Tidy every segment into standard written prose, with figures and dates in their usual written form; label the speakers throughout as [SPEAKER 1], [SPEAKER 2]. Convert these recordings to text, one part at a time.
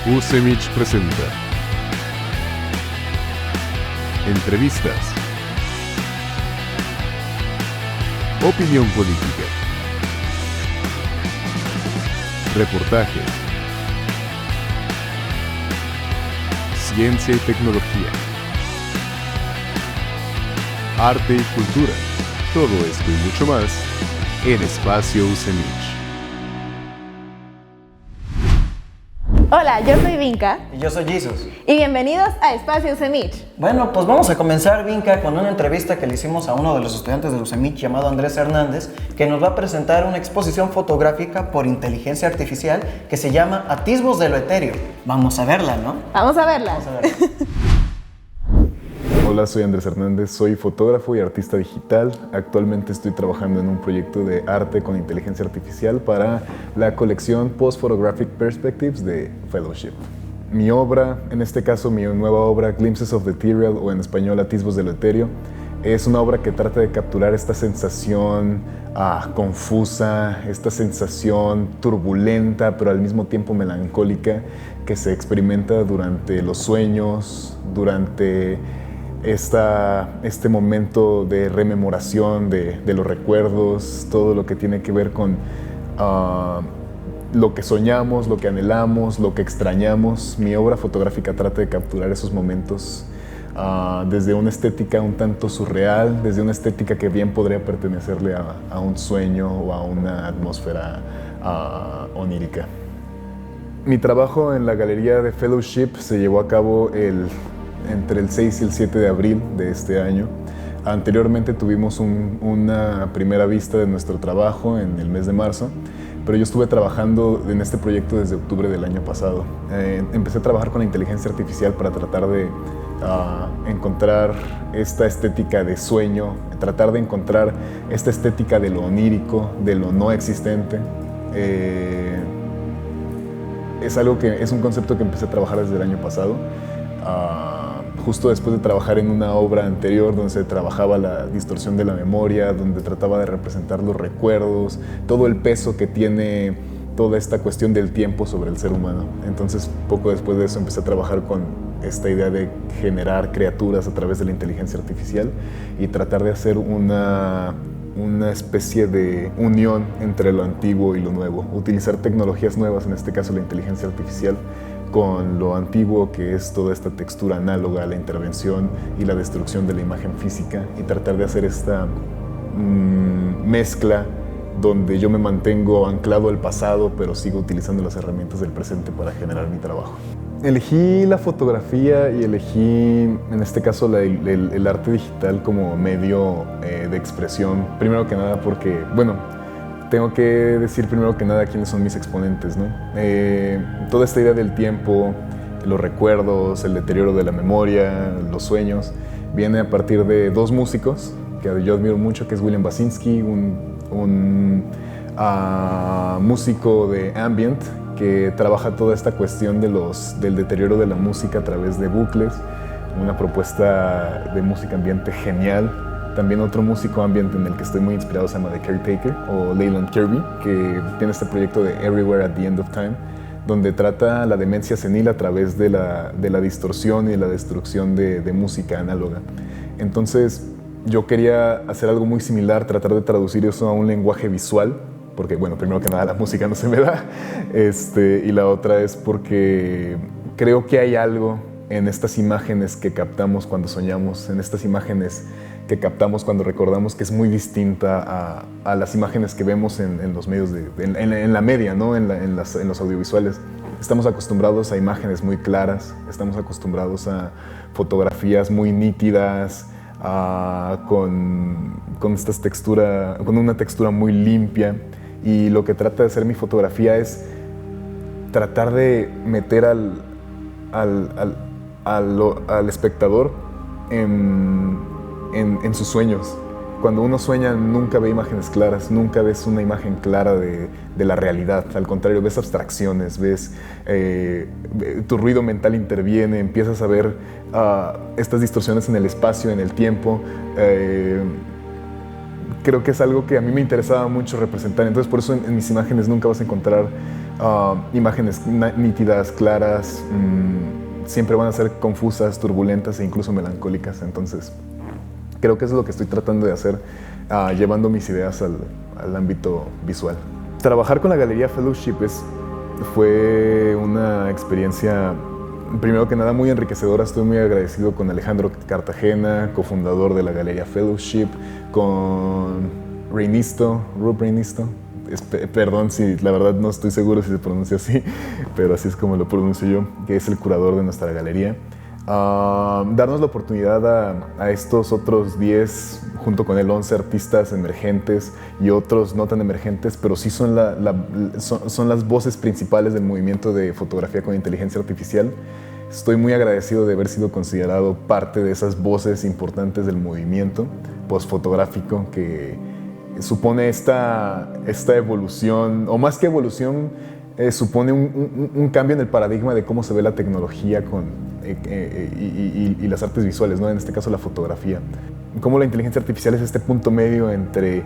[SPEAKER 1] UCEMICH presenta entrevistas, opinión política, reportajes, ciencia y tecnología, arte y cultura, todo esto y mucho más en Espacio UCEMICH.
[SPEAKER 2] Hola, yo soy Vinca.
[SPEAKER 3] Y yo soy Jesus.
[SPEAKER 2] Y bienvenidos a Espacio UCEMICH.
[SPEAKER 3] Bueno, pues vamos a comenzar, Vinca, con una entrevista que le hicimos a uno de los estudiantes de UCEMICH llamado Andrés Hernández, que nos va a presentar una exposición fotográfica por inteligencia artificial que se llama Atisbos de lo Etéreo. Vamos a verla, ¿no?
[SPEAKER 2] Vamos a verla.
[SPEAKER 3] Vamos a verla.
[SPEAKER 1] Hola, soy Andrés Hernández, soy fotógrafo y artista digital. Actualmente estoy trabajando en un proyecto de arte con inteligencia artificial para la colección Post-Photographic Perspectives de Fellowship. Mi obra, en este caso mi nueva obra Glimpses of the Ethereal, o en español Atisbos de lo Etéreo, es una obra que trata de capturar esta sensación confusa, esta sensación turbulenta, pero al mismo tiempo melancólica que se experimenta durante los sueños, durante este momento de rememoración de los recuerdos, todo lo que tiene que ver con lo que soñamos, lo que anhelamos, lo que extrañamos. Mi obra fotográfica trata de capturar esos momentos desde una estética un tanto surreal, desde una estética que bien podría pertenecerle a un sueño o a una atmósfera onírica. Mi trabajo en la galería de Fellowship se llevó a cabo entre el 6 y el 7 de abril de este año. Anteriormente tuvimos una primera vista de nuestro trabajo en el mes de marzo, pero yo estuve trabajando en este proyecto desde octubre del año pasado. Empecé a trabajar con la inteligencia artificial para tratar de encontrar esta estética de sueño, tratar de encontrar esta estética de lo onírico, de lo no existente. Es un concepto que empecé a trabajar desde el año pasado. Justo después de trabajar en una obra anterior donde se trabajaba la distorsión de la memoria, donde trataba de representar los recuerdos, todo el peso que tiene toda esta cuestión del tiempo sobre el ser humano. Entonces, poco después de eso empecé a trabajar con esta idea de generar criaturas a través de la inteligencia artificial y tratar de hacer una especie de unión entre lo antiguo y lo nuevo. Utilizar tecnologías nuevas, en este caso la inteligencia artificial, con lo antiguo que es toda esta textura análoga, la intervención y la destrucción de la imagen física, y tratar de hacer esta mezcla donde yo me mantengo anclado al pasado pero sigo utilizando las herramientas del presente para generar mi trabajo. Elegí la fotografía y elegí, en este caso, el arte digital como medio de expresión. Primero que nada porque, tengo que decir primero que nada quiénes son mis exponentes, ¿no? Toda esta idea del tiempo, los recuerdos, el deterioro de la memoria, los sueños, viene a partir de dos músicos que yo admiro mucho, que es William Basinski, un músico de ambient que trabaja toda esta cuestión del deterioro de la música a través de bucles, una propuesta de música ambiente genial. También otro músico ambient en el que estoy muy inspirado se llama The Caretaker, o Leyland Kirby, que tiene este proyecto de Everywhere at the End of Time, donde trata la demencia senil a través de la distorsión y de la destrucción de música análoga. Entonces, yo quería hacer algo muy similar, tratar de traducir eso a un lenguaje visual, porque, primero que nada la música no se me da, y la otra es porque creo que hay algo en estas imágenes que captamos cuando soñamos, en estas imágenes que captamos cuando recordamos, que es muy distinta a las imágenes que vemos en los medios, en la media, ¿no? en los audiovisuales. Estamos acostumbrados a imágenes muy claras, estamos acostumbrados a fotografías muy nítidas, con una textura muy limpia, y lo que trata de hacer mi fotografía es tratar de meter al espectador en sus sueños. Cuando uno sueña nunca ve imágenes claras, nunca ves una imagen clara de la realidad. Al contrario, ves abstracciones, tu ruido mental interviene, empiezas a ver estas distorsiones en el espacio, en el tiempo. Creo que es algo que a mí me interesaba mucho representar. Entonces, por eso en mis imágenes nunca vas a encontrar imágenes nítidas, claras, siempre van a ser confusas, turbulentas e incluso melancólicas. Entonces, creo que eso es lo que estoy tratando de hacer, llevando mis ideas al ámbito visual. Trabajar con la Galería Fellowship fue una experiencia, primero que nada, muy enriquecedora. Estoy muy agradecido con Alejandro Cartagena, cofundador de la Galería Fellowship, con Rob Reinisto. Perdón si la verdad no estoy seguro si se pronuncia así, pero así es como lo pronuncio yo, que es el curador de nuestra galería. Darnos la oportunidad a estos otros 10, junto con él 11 artistas emergentes y otros no tan emergentes, pero sí son las voces principales del movimiento de fotografía con inteligencia artificial. Estoy muy agradecido de haber sido considerado parte de esas voces importantes del movimiento postfotográfico que supone esta evolución, o más que evolución, supone un cambio en el paradigma de cómo se ve la tecnología y las artes visuales, ¿no? En este caso la fotografía. Cómo la inteligencia artificial es este punto medio entre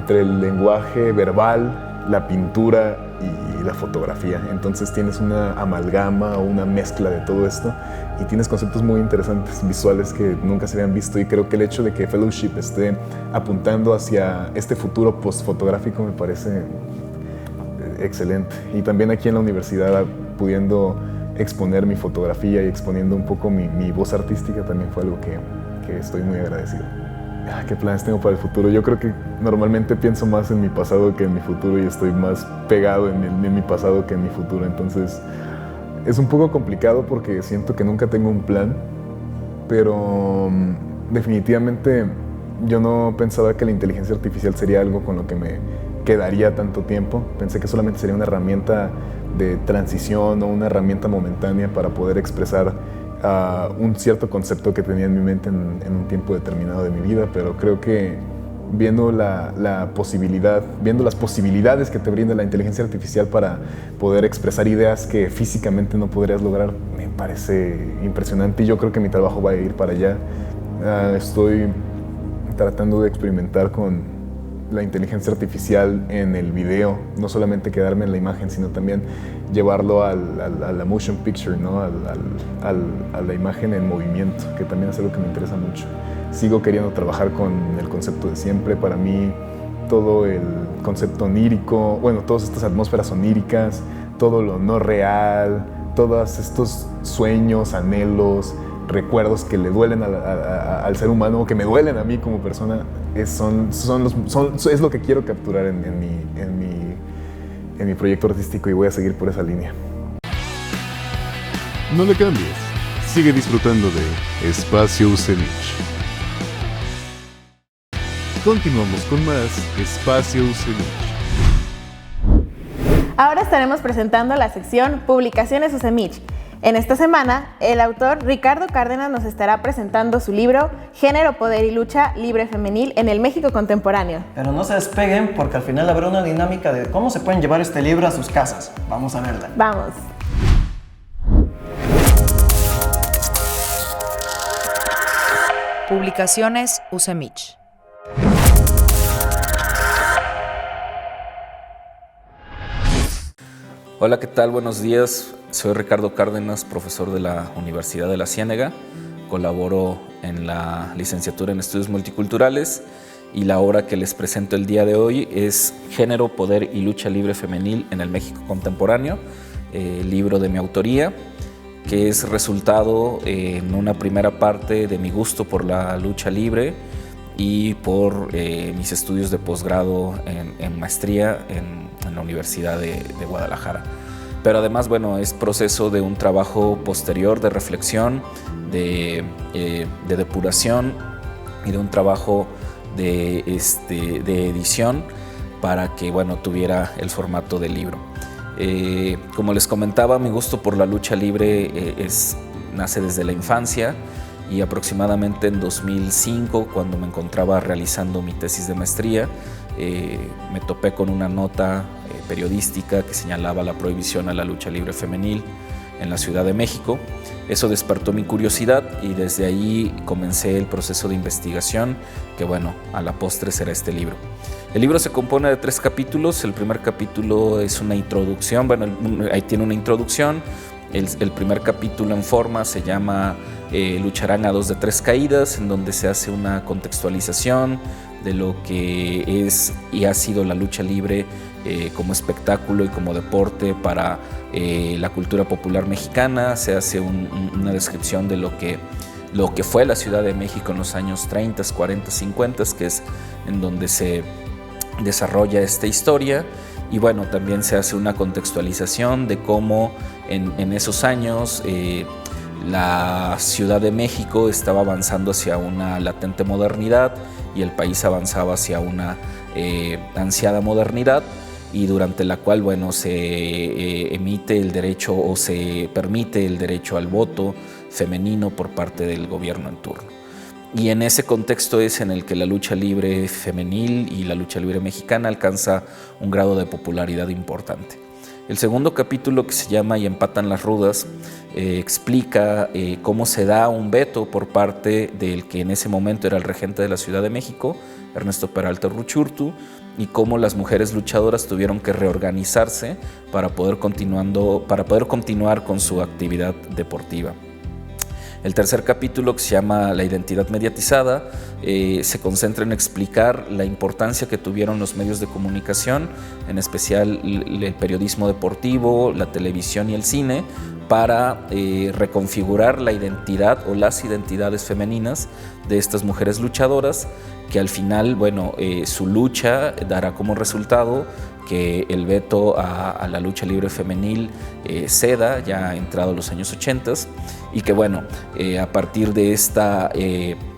[SPEAKER 1] el lenguaje verbal, la pintura y la fotografía. Entonces tienes una amalgama o una mezcla de todo esto y tienes conceptos muy interesantes visuales que nunca se habían visto, y creo que el hecho de que Fellowship esté apuntando hacia este futuro postfotográfico me parece excelente. Y también aquí en la universidad, pudiendo exponer mi fotografía y exponiendo un poco mi voz artística, también fue algo que estoy muy agradecido. ¿Qué planes tengo para el futuro? Yo creo que normalmente pienso más en mi pasado que en mi futuro, y estoy más pegado en mi pasado que en mi futuro. Entonces es un poco complicado porque siento que nunca tengo un plan, pero definitivamente yo no pensaba que la inteligencia artificial sería algo con lo que me quedaría tanto tiempo. Pensé que solamente sería una herramienta de transición o una herramienta momentánea para poder expresar un cierto concepto que tenía en mi mente en un tiempo determinado de mi vida, pero creo que viendo las posibilidades que te brinda la inteligencia artificial para poder expresar ideas que físicamente no podrías lograr, me parece impresionante, y yo creo que mi trabajo va a ir para allá. Estoy tratando de experimentar con la inteligencia artificial en el video, no solamente quedarme en la imagen, sino también llevarlo a la motion picture, ¿no? a la imagen en movimiento, que también es algo que me interesa mucho. Sigo queriendo trabajar con el concepto de siempre. Para mí, todo el concepto onírico, todas estas atmósferas oníricas, todo lo no real, todos estos sueños, anhelos, recuerdos que le duelen al ser humano, o que me duelen a mí como persona, es lo que quiero capturar en mi proyecto artístico, y voy a seguir por esa línea.
[SPEAKER 4] No le cambies, sigue disfrutando de Espacio UCEMICH. Continuamos con más Espacio UCEMICH.
[SPEAKER 2] Ahora estaremos presentando la sección Publicaciones UCEMICH. En esta semana, el autor Ricardo Cárdenas nos estará presentando su libro Género, Poder y Lucha Libre Femenil en el México Contemporáneo.
[SPEAKER 3] Pero no se despeguen, porque al final habrá una dinámica de cómo se pueden llevar este libro a sus casas. Vamos a verla.
[SPEAKER 2] Vamos.
[SPEAKER 5] Publicaciones UCEMICH.
[SPEAKER 6] Hola, ¿qué tal? Buenos días. Soy Ricardo Cárdenas, profesor de la Universidad de la Ciénega. Colaboro en la licenciatura en Estudios Multiculturales, y la obra que les presento el día de hoy es Género, Poder y Lucha Libre Femenil en el México Contemporáneo, libro de mi autoría, que es resultado en una primera parte de mi gusto por la lucha libre y por mis estudios de posgrado en maestría en la Universidad de Guadalajara. Pero además, es proceso de un trabajo posterior de reflexión, de depuración y de un trabajo de edición para que tuviera el formato de libro. Como les comentaba, mi gusto por la lucha libre nace desde la infancia, y aproximadamente en 2005, cuando me encontraba realizando mi tesis de maestría, me topé con una nota periodística que señalaba la prohibición a la lucha libre femenil en la Ciudad de México. Eso despertó mi curiosidad y desde ahí comencé el proceso de investigación que, bueno, a la postre será este libro. El libro se compone de 3 capítulos. El primer capítulo es una introducción, bueno, ahí tiene una introducción. El primer capítulo en forma se llama Lucharán a 2 de 3 caídas, en donde se hace una contextualización de lo que es y ha sido la lucha libre como espectáculo y como deporte para la cultura popular mexicana. Se hace una descripción de lo que fue la Ciudad de México en los años 30, 40, 50, que es en donde se desarrolla esta historia. Y bueno, también se hace una contextualización de cómo en esos años la Ciudad de México estaba avanzando hacia una latente modernidad y el país avanzaba hacia una ansiada modernidad, y durante la cual, bueno, se emite el derecho o se permite el derecho al voto femenino por parte del gobierno en turno. Y en ese contexto es en el que la lucha libre femenil y la lucha libre mexicana alcanza un grado de popularidad importante. El segundo capítulo, que se llama Y empatan las rudas, explica cómo se da un veto por parte del que en ese momento era el regente de la Ciudad de México, Ernesto Peralta Ruchurtu, y cómo las mujeres luchadoras tuvieron que reorganizarse para poder continuar con su actividad deportiva. El tercer capítulo, que se llama La identidad mediatizada, se concentra en explicar la importancia que tuvieron los medios de comunicación, en especial el periodismo deportivo, la televisión y el cine, para reconfigurar la identidad o las identidades femeninas de estas mujeres luchadoras, que al final, bueno, su lucha dará como resultado que el veto a la lucha libre femenil ceda, ya entrado los años 80, y que, bueno, a partir de esta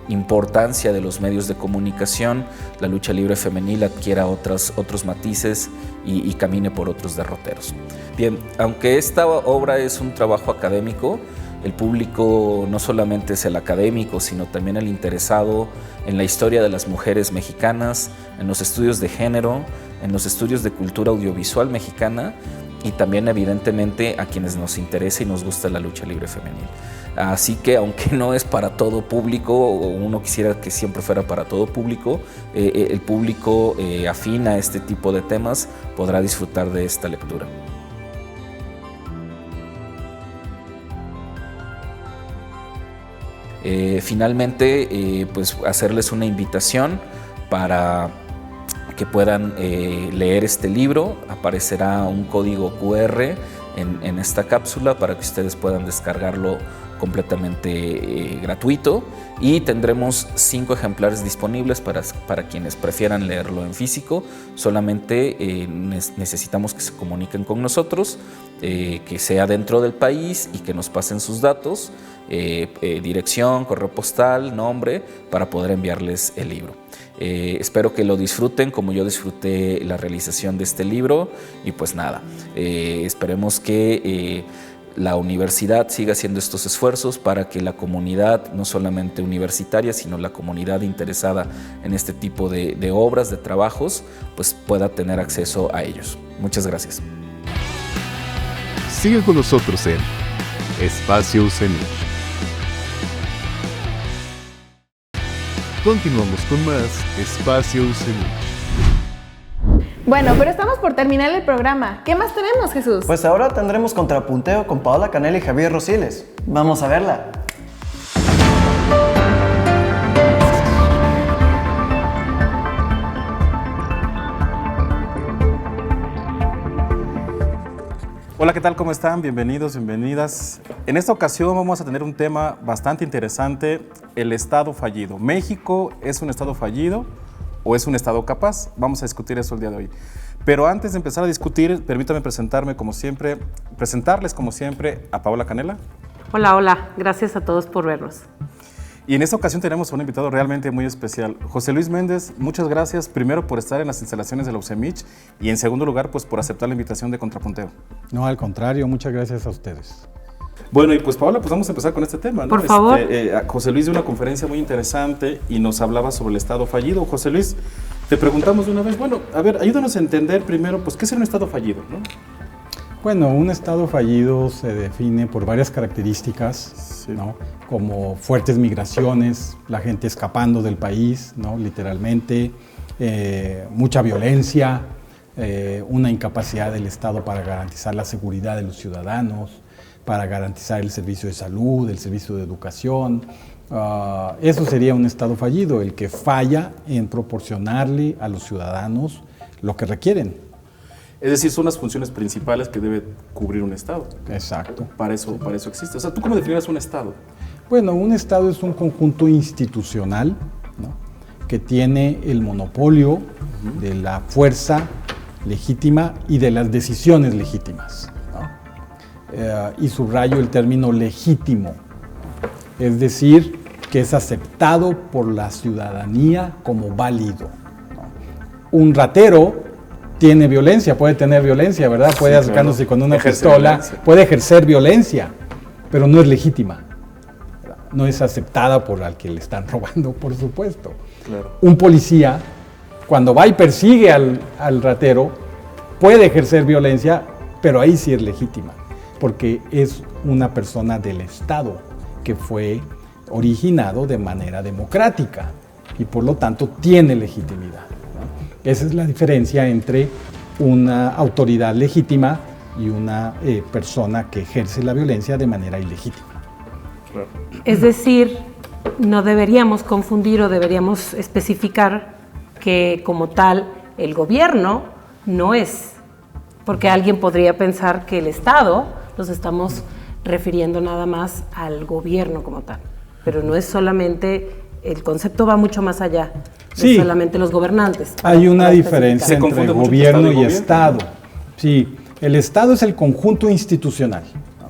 [SPEAKER 6] importancia de los medios de comunicación, la lucha libre femenil adquiera otros matices y camine por otros derroteros. Bien, aunque esta obra es un trabajo académico, el público no solamente es el académico, sino también el interesado en la historia de las mujeres mexicanas, en los estudios de género, en los estudios de cultura audiovisual mexicana, y también evidentemente a quienes nos interesa y nos gusta la lucha libre femenil. Así que, aunque no es para todo público, o uno quisiera que siempre fuera para todo público, el público afín a este tipo de temas podrá disfrutar de esta lectura. Finalmente, pues hacerles una invitación para que puedan leer este libro. Aparecerá un código QR en esta cápsula para que ustedes puedan descargarlo completamente gratuito, y tendremos 5 ejemplares disponibles para quienes prefieran leerlo en físico. Solamente necesitamos que se comuniquen con nosotros, que sea dentro del país, y que nos pasen sus datos, dirección, correo postal, nombre, para poder enviarles el libro. Espero que lo disfruten como yo disfruté la realización de este libro, y pues nada, esperemos que la universidad siga haciendo estos esfuerzos para que la comunidad, no solamente universitaria, sino la comunidad interesada en este tipo de obras, de trabajos, pues pueda tener acceso a ellos. Muchas gracias.
[SPEAKER 4] Sigan con nosotros en Espacio UCEMIC. Continuamos con más Espacio UCEMIC.
[SPEAKER 2] Bueno, pero estamos por terminar el programa. ¿Qué más tenemos, Jesús?
[SPEAKER 3] Pues ahora tendremos contrapunteo con Paola Canela y Javier Rosiles. Vamos a verla.
[SPEAKER 7] Hola, ¿qué tal? ¿Cómo están? Bienvenidos, bienvenidas. En esta ocasión vamos a tener un tema bastante interesante, el Estado fallido. ¿México es un Estado fallido o es un Estado capaz? Vamos a discutir eso el día de hoy. Pero antes de empezar a discutir, permítame presentarles como siempre a Paola Canela.
[SPEAKER 8] Hola, hola. Gracias a todos por vernos.
[SPEAKER 7] Y en esta ocasión tenemos a un invitado realmente muy especial. José Luis Méndez, muchas gracias primero por estar en las instalaciones de la UCEMIC y en segundo lugar pues por aceptar la invitación de Contrapunteo.
[SPEAKER 9] No, al contrario, muchas gracias a ustedes.
[SPEAKER 7] Bueno, y pues Paola, pues vamos a empezar con este tema, ¿no?
[SPEAKER 8] Por favor.
[SPEAKER 7] José Luis dio una conferencia muy interesante y nos hablaba sobre el Estado fallido. José Luis, Te preguntamos de una vez, bueno, a ver, ayúdanos a entender primero, pues, ¿qué es un Estado fallido, no?
[SPEAKER 9] Bueno, un Estado fallido se define por varias características,
[SPEAKER 7] Sí.
[SPEAKER 9] ¿no? Como fuertes migraciones, la gente escapando del país, ¿no? Literalmente, mucha violencia, una incapacidad del Estado para garantizar la seguridad de los ciudadanos, para garantizar el servicio de salud, el servicio de educación. Eso sería un Estado fallido, el que falla en proporcionarle a los ciudadanos lo que requieren.
[SPEAKER 7] Es decir, son las funciones principales que debe cubrir un Estado.
[SPEAKER 9] Exacto.
[SPEAKER 7] Para eso existe. O sea, ¿tú cómo definirías un Estado?
[SPEAKER 9] Bueno, un Estado es un conjunto institucional, ¿no? Que tiene el monopolio de la fuerza legítima y de las decisiones legítimas, ¿no? Y subrayo el término legítimo, es decir, que es aceptado por la ciudadanía como válido, ¿no? Un ratero tiene violencia, puede tener violencia, ¿verdad? Puede acercándose con una pistola, puede ejercer violencia, pero no es legítima, ¿verdad? No es aceptada por al que le están robando, por supuesto.
[SPEAKER 7] Claro.
[SPEAKER 9] Un policía, cuando va y persigue al ratero, puede ejercer violencia, pero ahí sí es legítima, porque es una persona del Estado que fue originado de manera democrática y por lo tanto tiene legitimidad, ¿no? Esa es la diferencia entre una autoridad legítima y una persona que ejerce la violencia de manera ilegítima.
[SPEAKER 7] Claro.
[SPEAKER 8] Es decir, no deberíamos confundir o deberíamos especificar que como tal el gobierno no es, porque alguien podría pensar que el Estado nos estamos refiriendo nada más al gobierno como tal, pero no es solamente, el concepto va mucho más allá de
[SPEAKER 9] Sí.
[SPEAKER 8] solamente los gobernantes.
[SPEAKER 9] Hay una
[SPEAKER 8] para
[SPEAKER 9] diferencia
[SPEAKER 7] Se
[SPEAKER 9] entre
[SPEAKER 7] confunde mucho
[SPEAKER 9] gobierno y
[SPEAKER 7] Estado y
[SPEAKER 9] Estado. Sí, el Estado es el conjunto institucional, ¿no?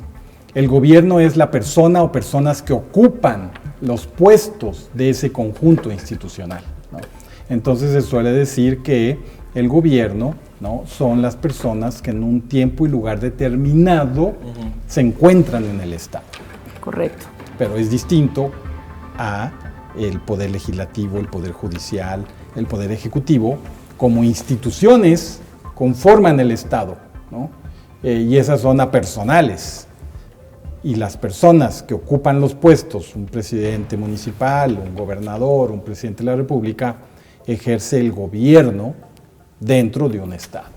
[SPEAKER 9] El gobierno es la persona o personas que ocupan los puestos de ese conjunto institucional, ¿no? Entonces se suele decir que el gobierno, ¿no? Son las personas que en un tiempo y lugar determinado se encuentran en el Estado.
[SPEAKER 8] Correcto.
[SPEAKER 9] Pero es distinto a el poder legislativo, el poder judicial, el poder ejecutivo, como instituciones conforman el Estado, ¿no? Y esas son apersonales. Y las personas que ocupan los puestos, un presidente municipal, un gobernador, un presidente de la República, ejerce el gobierno dentro de un Estado.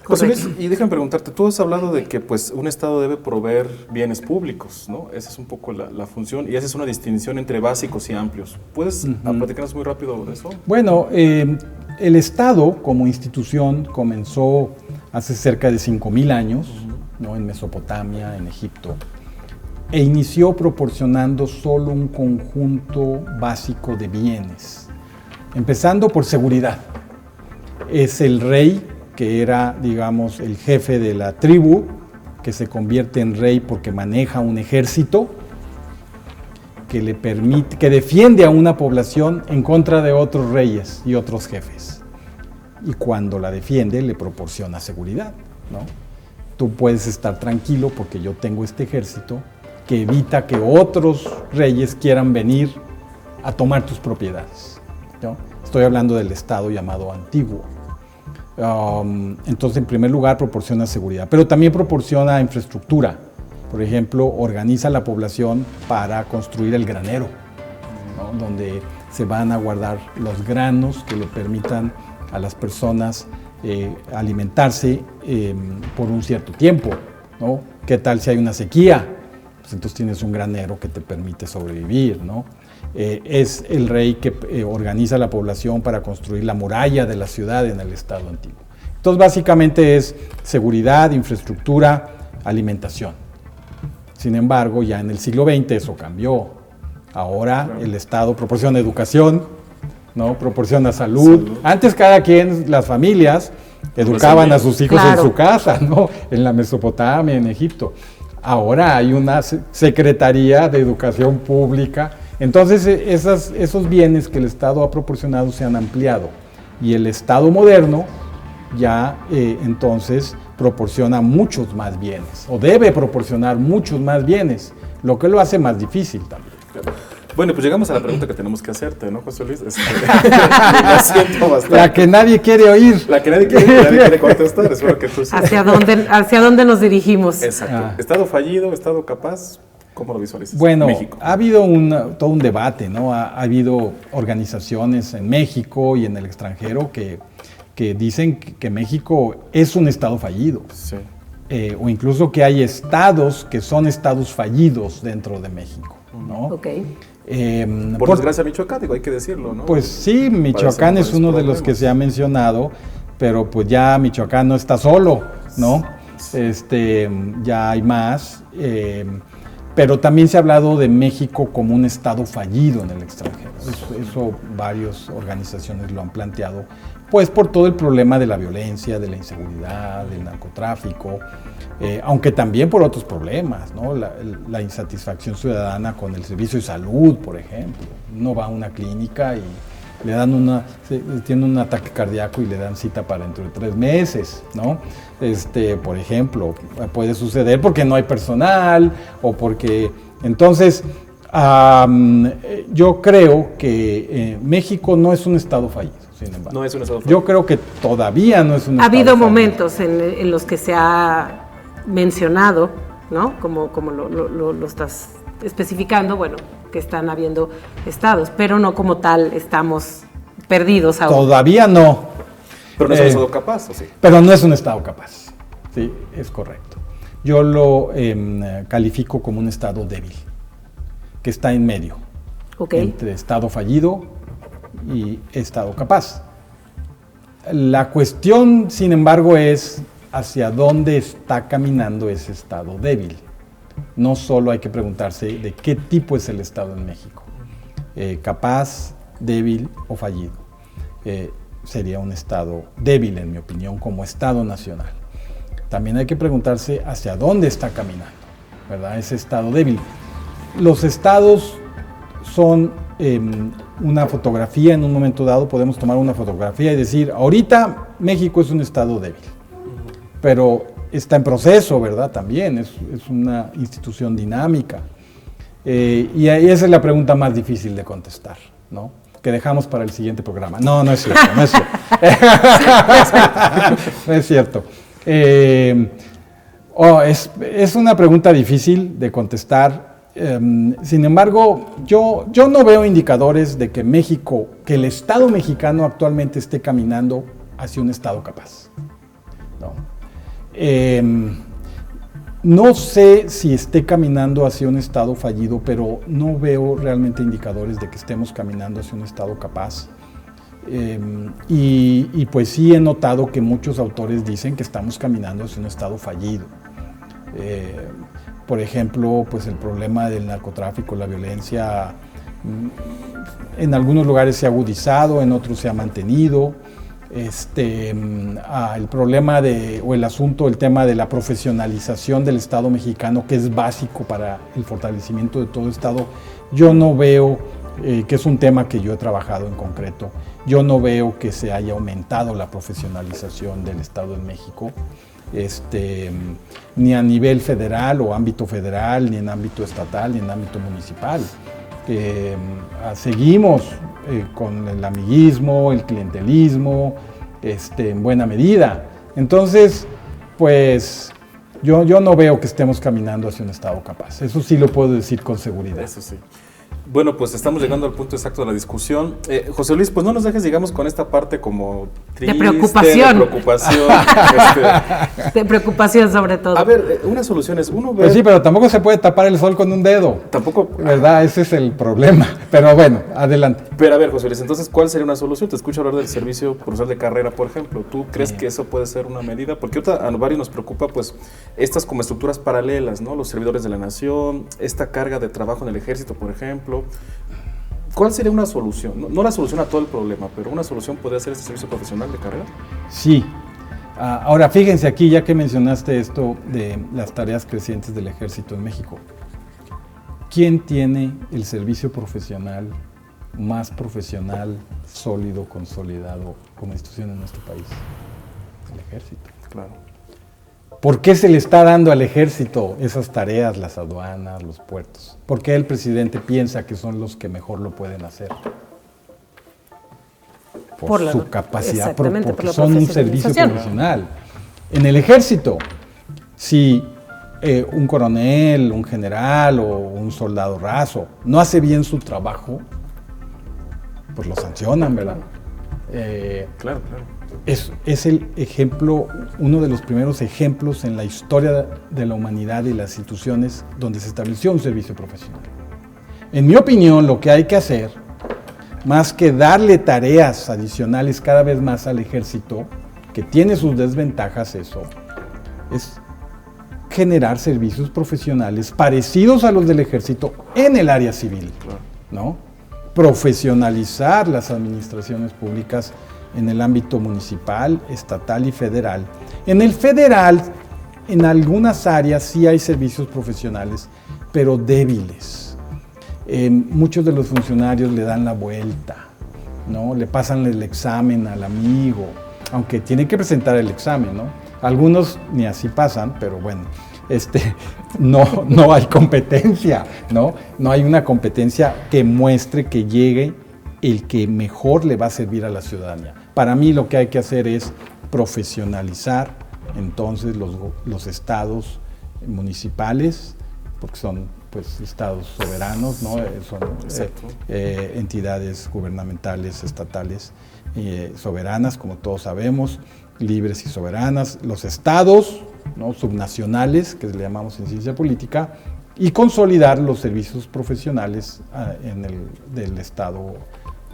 [SPEAKER 7] José Luis, y déjame preguntarte, tú has hablado de que pues, un Estado debe proveer bienes públicos, ¿no? Esa es un poco la función y haces una distinción entre básicos y amplios. ¿Puedes platicarnos muy rápido de eso?
[SPEAKER 9] Bueno, el Estado como institución comenzó hace cerca de 5,000 años, ¿no? En Mesopotamia, en Egipto, e inició proporcionando solo un conjunto básico de bienes, empezando por seguridad. Es el rey, que era, digamos, el jefe de la tribu, que se convierte en rey porque maneja un ejército que le permite, que defiende a una población en contra de otros reyes y otros jefes. Y cuando la defiende, le proporciona seguridad, ¿no? Tú puedes estar tranquilo porque yo tengo este ejército que evita que otros reyes quieran venir a tomar tus propiedades, ¿no? Estoy hablando del Estado llamado antiguo. Entonces, en primer lugar, proporciona seguridad, pero también proporciona infraestructura. Por ejemplo, organiza la población para construir el granero, ¿no? Donde se van a guardar los granos que le permitan a las personas alimentarse por un cierto tiempo, ¿no? ¿Qué tal si hay una sequía? Pues entonces tienes un granero que te permite sobrevivir, ¿no? Es el rey que organiza la población para construir la muralla de la ciudad en el Estado antiguo. Entonces, básicamente es seguridad, infraestructura, alimentación. Sin embargo, ya en el siglo XX eso cambió. Ahora el Estado proporciona educación, ¿no? Proporciona salud. Antes cada quien, las familias, educaban a sus hijos en su casa, ¿no? En la Mesopotamia, en Egipto. Ahora hay una Secretaría de Educación Pública. Entonces, esos bienes que el Estado ha proporcionado se han ampliado. Y el Estado moderno ya entonces proporciona muchos más bienes, o debe proporcionar muchos más bienes, lo que lo hace más difícil también.
[SPEAKER 7] Bueno, pues llegamos a la pregunta que tenemos que hacerte, ¿no, José Luis? Lo siento bastante.
[SPEAKER 9] La que nadie quiere oír.
[SPEAKER 7] La que nadie quiere contestar, espero que tú sí.
[SPEAKER 8] ¿Hacia dónde nos dirigimos?
[SPEAKER 7] Exacto. ¿Estado fallido, estado capaz? ¿Cómo lo visualizas?
[SPEAKER 9] Bueno,
[SPEAKER 7] México.
[SPEAKER 9] ha habido todo un debate, ¿no? Ha habido organizaciones en México y en el extranjero que dicen que México es un estado fallido.
[SPEAKER 7] Sí.
[SPEAKER 9] O incluso que hay estados que son estados fallidos dentro de México, ¿no?
[SPEAKER 8] Ok.
[SPEAKER 7] Por desgracia, Michoacán, digo, hay que decirlo, ¿no?
[SPEAKER 9] Pues sí, Michoacán es uno de los que se ha mencionado, pero pues ya Michoacán no está solo, ¿no? Ya hay más. Pero también se ha hablado de México como un estado fallido en el extranjero. Eso varias organizaciones lo han planteado, pues por todo el problema de la violencia, de la inseguridad, del narcotráfico, aunque también por otros problemas, ¿no? La insatisfacción ciudadana con el servicio de salud, por ejemplo. Uno va a una clínica y le dan tiene un ataque cardíaco y le dan cita para dentro de 3 meses, ¿no? Por ejemplo, puede suceder porque no hay personal o porque... Entonces, yo creo que México no es un estado fallido, sin embargo.
[SPEAKER 7] No es un estado fallido.
[SPEAKER 9] Yo creo que todavía no es un
[SPEAKER 8] Ha
[SPEAKER 9] estado
[SPEAKER 8] habido
[SPEAKER 9] fallido.
[SPEAKER 8] momentos en los que se ha mencionado, ¿no? Como lo estás especificando, bueno, que están habiendo estados, pero no como tal estamos perdidos aún.
[SPEAKER 9] Todavía no.
[SPEAKER 7] Pero no es un estado capaz, ¿o sí?
[SPEAKER 9] Pero no es un estado capaz. Sí, es correcto. Yo lo califico como un estado débil, que está en medio, entre estado fallido y estado capaz. La cuestión, sin embargo, es hacia dónde está caminando ese estado débil. No solo hay que preguntarse de qué tipo es el estado en México, capaz, débil o fallido. Sería un estado débil, en mi opinión, como estado nacional. También hay que preguntarse hacia dónde está caminando, ¿verdad? Ese estado débil. Los estados son una fotografía, en un momento dado podemos tomar una fotografía y decir, ahorita México es un estado débil, pero está en proceso, ¿verdad? También es una institución dinámica. Y esa es la pregunta más difícil de contestar, ¿no? Que dejamos para el siguiente programa. No es cierto, no es cierto. No es cierto. Es una pregunta difícil de contestar. Sin embargo, yo no veo indicadores de que que el Estado mexicano actualmente esté caminando hacia un Estado capaz. No sé si esté caminando hacia un estado fallido, pero no veo realmente indicadores de que estemos caminando hacia un estado capaz. Y pues sí he notado que muchos autores dicen que estamos caminando hacia un estado fallido. Por ejemplo, pues el problema del narcotráfico, la violencia, en algunos lugares se ha agudizado, en otros se ha mantenido. El problema el tema de la profesionalización del Estado mexicano, que es básico para el fortalecimiento de todo Estado, yo no veo, que es un tema que yo he trabajado en concreto, yo no veo que se haya aumentado la profesionalización del Estado en México, ni a nivel federal o ámbito federal, ni en ámbito estatal, ni en ámbito municipal. Seguimos con el amiguismo, el clientelismo, en buena medida. Entonces, pues yo no veo que estemos caminando hacia un estado capaz. Eso sí lo puedo decir con seguridad.
[SPEAKER 7] Eso sí. Bueno, pues estamos llegando al punto exacto de la discusión. José Luis, pues no nos dejes, digamos, con esta parte como triste,
[SPEAKER 8] de preocupación.
[SPEAKER 7] De preocupación.
[SPEAKER 8] De preocupación sobre todo.
[SPEAKER 7] A ver, una solución es uno ver...
[SPEAKER 9] Pues sí, pero tampoco se puede tapar el sol con un dedo.
[SPEAKER 7] Tampoco...
[SPEAKER 9] ¿Verdad? Ese es el problema. Pero bueno, adelante.
[SPEAKER 7] Pero a ver, José Luis, entonces, ¿cuál sería una solución? Te escucho hablar del servicio profesional de carrera, por ejemplo. ¿Tú crees que eso puede ser una medida? Porque ahorita a varios nos preocupa, pues, estas como estructuras paralelas, ¿no? Los servidores de la nación, esta carga de trabajo en el ejército, por ejemplo. ¿Cuál sería una solución? No la solución a todo el problema, pero una solución podría ser este servicio profesional de carrera.
[SPEAKER 9] Sí. Ahora, fíjense aquí, ya que mencionaste esto de las tareas crecientes del ejército en México. ¿Quién tiene el servicio profesional más profesional, sólido, consolidado como institución en nuestro país? El ejército.
[SPEAKER 7] Claro.
[SPEAKER 9] ¿Por qué se le está dando al ejército esas tareas, las aduanas, los puertos? ¿Por qué el presidente piensa que son los que mejor lo pueden hacer? Por su capacidad, porque son un servicio profesional. En el ejército, si un coronel, un general o un soldado raso no hace bien su trabajo, pues lo sancionan, ¿verdad?
[SPEAKER 7] Claro.
[SPEAKER 9] Es el ejemplo, uno de los primeros ejemplos en la historia de la humanidad y las instituciones donde se estableció un servicio profesional. En mi opinión, lo que hay que hacer, más que darle tareas adicionales cada vez más al ejército, que tiene sus desventajas eso, es generar servicios profesionales parecidos a los del ejército en el área civil, ¿no? Profesionalizar las administraciones públicas en el ámbito municipal, estatal y federal. En el federal, en algunas áreas sí hay servicios profesionales, pero débiles. Muchos de los funcionarios le dan la vuelta, ¿no? Le pasan el examen al amigo, aunque tienen que presentar el examen, ¿no? Algunos ni así pasan, pero bueno, no hay competencia, ¿no? No hay una competencia que muestre que llegue el que mejor le va a servir a la ciudadanía. Para mí lo que hay que hacer es profesionalizar entonces los estados municipales, porque son pues estados soberanos, ¿no? Son entidades gubernamentales estatales soberanas, como todos sabemos, libres y soberanas. Los estados, ¿no? Subnacionales, que le llamamos en ciencia política, y consolidar los servicios profesionales del estado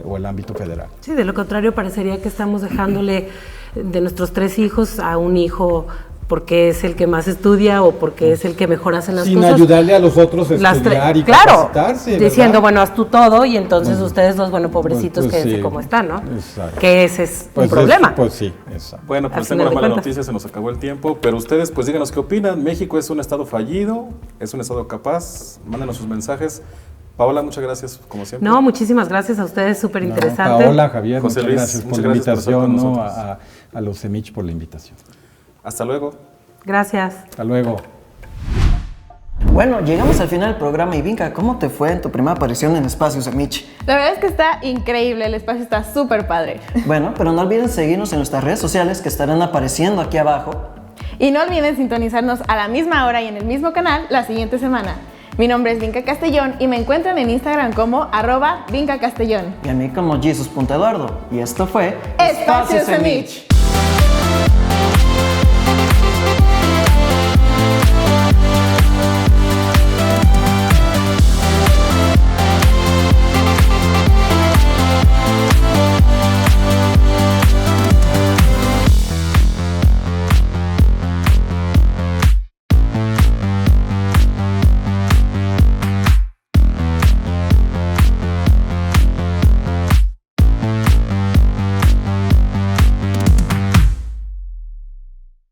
[SPEAKER 9] o el ámbito federal.
[SPEAKER 8] Sí, de lo contrario parecería que estamos dejándole de nuestros 3 hijos a un hijo porque es el que más estudia o porque es el que mejor hace las cosas.
[SPEAKER 9] Sin ayudarle a los otros a estudiar y capacitarse, ¿verdad?
[SPEAKER 8] Diciendo, bueno, haz tú todo y entonces ustedes dos, bueno, pobrecitos, quédense como están, ¿no?
[SPEAKER 9] Exacto.
[SPEAKER 8] Que ese es un problema.
[SPEAKER 9] Pues sí, exacto.
[SPEAKER 7] Bueno, pues tengo una mala noticia, se nos acabó el tiempo, pero ustedes pues díganos qué opinan. ¿México es un estado fallido? ¿Es un estado capaz? Mándenos sus mensajes. Paola, muchas gracias, como siempre.
[SPEAKER 8] No, muchísimas gracias a ustedes, súper interesante.
[SPEAKER 9] Paola, Javier,
[SPEAKER 7] José
[SPEAKER 9] muchas
[SPEAKER 7] Luis,
[SPEAKER 9] gracias por
[SPEAKER 7] muchas
[SPEAKER 9] la
[SPEAKER 7] gracias por
[SPEAKER 9] invitación,
[SPEAKER 7] estar con
[SPEAKER 9] ¿no?
[SPEAKER 7] nosotros.
[SPEAKER 9] A los CEMICH por la invitación.
[SPEAKER 7] Hasta luego.
[SPEAKER 8] Gracias.
[SPEAKER 9] Hasta luego.
[SPEAKER 3] Bueno, llegamos al final del programa y Vinca, ¿cómo te fue en tu primera aparición en Espacio CEMICH?
[SPEAKER 2] La verdad es que está increíble, el espacio está súper padre.
[SPEAKER 3] Bueno, pero no olviden seguirnos en nuestras redes sociales que estarán apareciendo aquí abajo.
[SPEAKER 2] Y no olviden sintonizarnos a la misma hora y en el mismo canal la siguiente semana. Mi nombre es Vinca Castellón y me encuentran en Instagram como @VincaCastellón.
[SPEAKER 3] Y a mí como Jesus.Eduardo. Y esto fue
[SPEAKER 2] Espacio CEMICH.